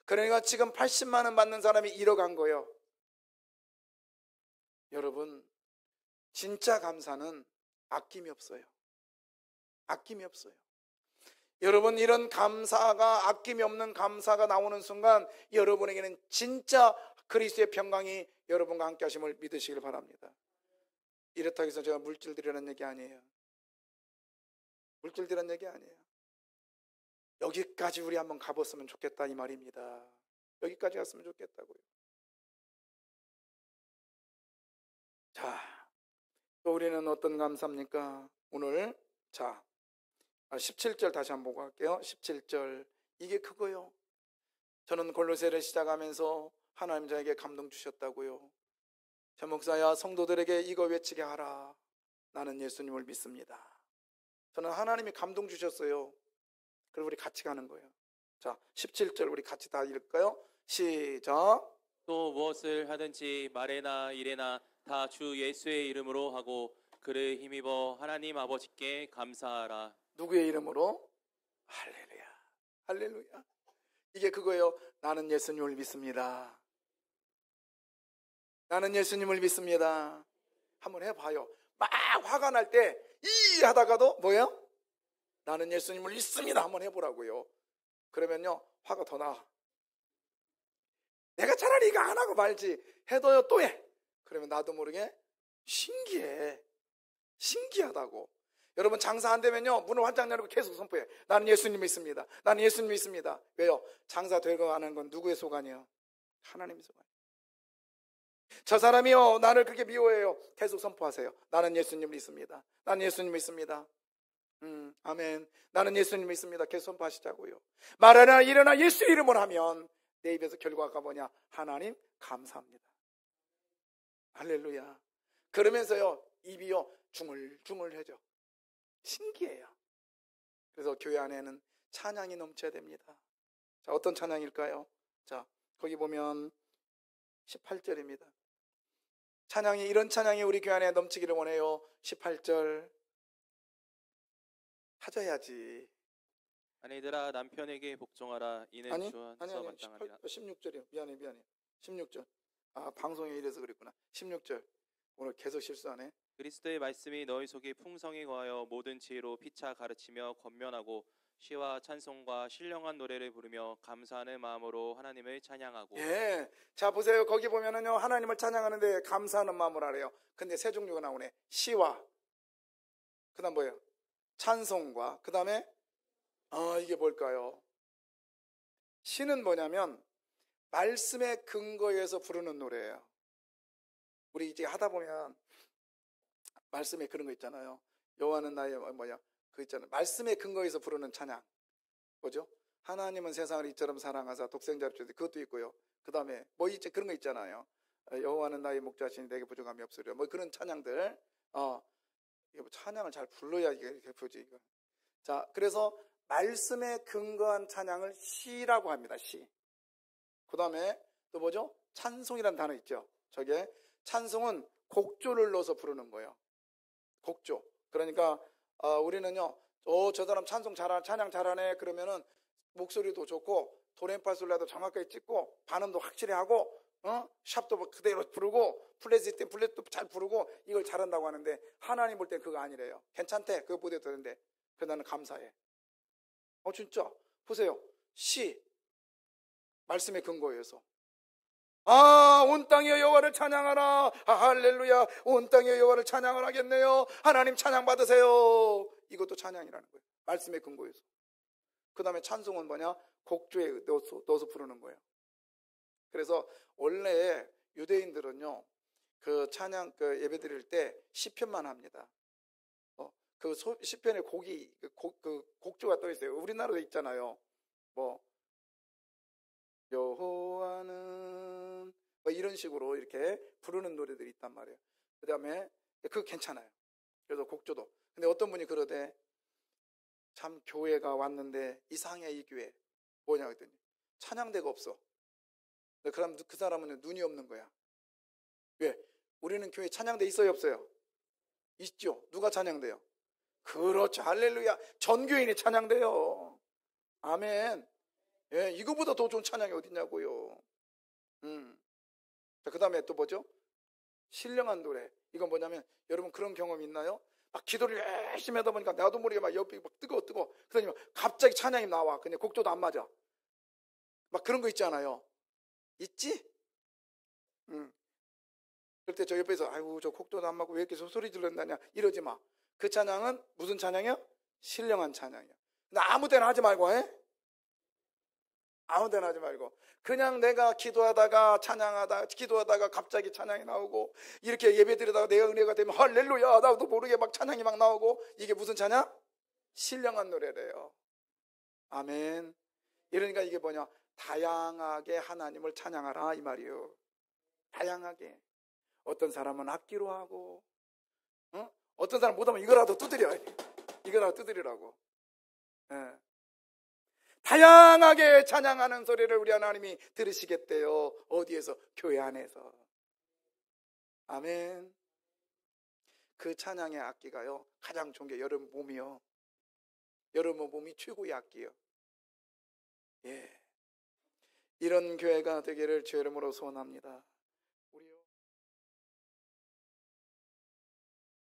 그러니까 지금 80만 원 받는 사람이 1억 한 거예요. 여러분, 진짜 감사는 아낌이 없어요. 아낌이 없어요. 여러분, 이런 감사가, 아낌이 없는 감사가 나오는 순간 여러분에게는 진짜 그리스도의 평강이 여러분과 함께 하심을 믿으시길 바랍니다. 이렇다고 해서 제가 물질드리라는 얘기 아니에요. 물질드리라는 얘기 아니에요. 여기까지 우리 한번 가봤으면 좋겠다 이 말입니다. 여기까지 갔으면 좋겠다고요. 자, 또 우리는 어떤 감사입니까? 오늘 17절 다시 한번 보고 갈게요. 17절, 이게 그거요. 저는 골로새를 시작하면서 하나님 저에게 감동 주셨다고요. 제 목사야, 성도들에게 이거 외치게 하라. 나는 예수님을 믿습니다. 저는 하나님이 감동 주셨어요. 그리고 우리 같이 가는 거예요. 자, 17절 우리 같이 다 읽을까요? 시작. 또 무엇을 하든지 말에나 일에나 다 주 예수의 이름으로 하고 그를 힘입어 하나님 아버지께 감사하라. 누구의 이름으로? 할렐루야. 할렐루야. 이게 그거예요. 나는 예수님을 믿습니다. 나는 예수님을 믿습니다. 한번 해봐요. 막 화가 날 때 이 하다가도 뭐예요? 나는 예수님을 믿습니다. 한번 해보라고요. 그러면요 화가 더 나. 내가 차라리 이거 안 하고 말지 해도요 또 해. 그러면 나도 모르게 신기하다고. 여러분, 장사 안 되면요 문을 활짝 열고 계속 선포해. 나는 예수님 믿습니다. 나는 예수님 믿습니다. 왜요? 장사 되고 하는 건 누구의 소관이요? 하나님의 소관. 저 사람이요 나를 그렇게 미워해요. 계속 선포하세요. 나는 예수님 믿습니다. 나는 예수님 믿습니다. 아멘. 나는 예수님 믿습니다. 계속 선포하시자고요. 말하나 일어나 예수 이름을 하면 내 입에서 결과가 뭐냐? 하나님 감사합니다. 할렐루야. 그러면서요 입이요 중얼중얼해져. 신기해요. 그래서 교회 안에는 찬양이 넘쳐야 됩니다. 자, 어떤 찬양일까요? 자, 거기 보면 18절입니다. 이런 찬양이 우리 교회 안에 넘치기를 원해요. 18절 찾아야지. 아내들아 남편에게 복종하라. 이는 주 안에서 마땅하리라. 16절이요. 미안해. 16절. 방송에 이래서 그랬구나. 16절. 오늘 계속 실수하네. 그리스도의 말씀이 너희 속에 풍성히 거하여 모든 지혜로 피차 가르치며 권면하고 시와 찬송과 신령한 노래를 부르며 감사하는 마음으로 하나님을 찬양하고. 예. 자, 보세요. 거기 보면은요, 하나님을 찬양하는데 감사하는 마음으로 하래요. 근데 세 종류가 나오네. 시와, 그 다음 뭐예요? 찬송과, 그 다음에, 이게 뭘까요? 시는 뭐냐면, 말씀의 근거에서 부르는 노래예요. 우리 이제 하다 보면, 말씀에 그런 거 있잖아요. 여호와는 나의 그 있잖아요. 말씀의 근거에서 부르는 찬양. 뭐죠? 하나님은 세상을 이처럼 사랑하사 독생자를 주셨다. 그것도 있고요. 그 다음에 뭐 이제 그런 거 있잖아요. 여호와는 나의 목자시니 내게 부족함이 없으리라. 뭐 그런 찬양들. 찬양을 잘 불러야 이게 표지 이거. 자, 그래서 말씀에 근거한 찬양을 시라고 합니다. 시. 그 다음에 또 뭐죠? 찬송이라는 단어 있죠. 저게 찬송은 곡조를 넣어서 부르는 거예요. 곡조. 그러니까 우리는요, 저 사람 찬양 잘하네 그러면은 목소리도 좋고 도레미파솔라도 정확하게 찍고 반음도 확실히 하고 샵도 그대로 부르고 플랫도 잘 부르고 이걸 잘한다고 하는데 하나님 볼 때 그거 아니래요. 괜찮대. 그거 보대 되는데 그래서 나는 감사해. 진짜 보세요. 시 말씀의 근거에서 온 땅의 여호와를 찬양하라. 할렐루야. 온 땅의 여호와를 찬양을 하겠네요. 하나님 찬양 받으세요. 이것도 찬양이라는 거예요. 말씀의 근거에서. 그 다음에 찬송은 뭐냐? 곡조에 넣어서 부르는 거예요. 그래서 원래 유대인들은요, 그 찬양 예배 드릴 때 시편만 합니다. 그 시편에 곡조가 떠 있어요. 우리나라도 있잖아요. 여호와는 이런 식으로 이렇게 부르는 노래들이 있단 말이에요. 그 다음에 그거 괜찮아요. 그래서 곡조도. 근데 어떤 분이 그러대. 참 교회가 왔는데 이상해 이 교회. 뭐냐 그랬더니 찬양대가 없어. 그럼 그 사람은 눈이 없는 거야. 왜? 우리는 교회 찬양대 있어요 없어요? 있죠. 누가 찬양대요? 그렇죠. 할렐루야. 전교인이 찬양대요. 아멘. 예, 이거보다 더 좋은 찬양이 어딨냐고요. 자, 그 다음에 또 뭐죠? 신령한 노래. 이건 뭐냐면 여러분 그런 경험 있나요? 막 기도를 열심히 하다 보니까 나도 모르게 막 옆이 막 뜨거워. 그러더니 갑자기 찬양이 나와. 근데 곡조도 안 맞아. 막 그런 거 있잖아요. 있지? 그럴 때 저 옆에서 아이고 저 곡조도 안 맞고 왜 이렇게 소리 질렀다냐 이러지 마. 그 찬양은 무슨 찬양이야? 신령한 찬양이야. 근데 아무 데나 하지 말고 아무 데나 하지 말고 그냥 내가 기도하다가 갑자기 찬양이 나오고 이렇게 예배드리다가 내가 은혜가 되면 할렐루야 나도 모르게 막 찬양이 막 나오고 이게 무슨 찬양? 신령한 노래래요. 아멘. 이러니까 이게 뭐냐? 다양하게 하나님을 찬양하라 이 말이에요. 다양하게. 어떤 사람은 악기로 하고 어떤 사람 못하면 이거라도 두드리라고. 예. 다양하게 찬양하는 소리를 우리 하나님이 들으시겠대요. 어디에서? 교회 안에서. 아멘. 그 찬양의 악기가요 가장 좋은 게 여러분 몸이요. 여러분 몸이 최고의 악기요. 예. 이런 교회가 되기를 주의 이름으로 소원합니다.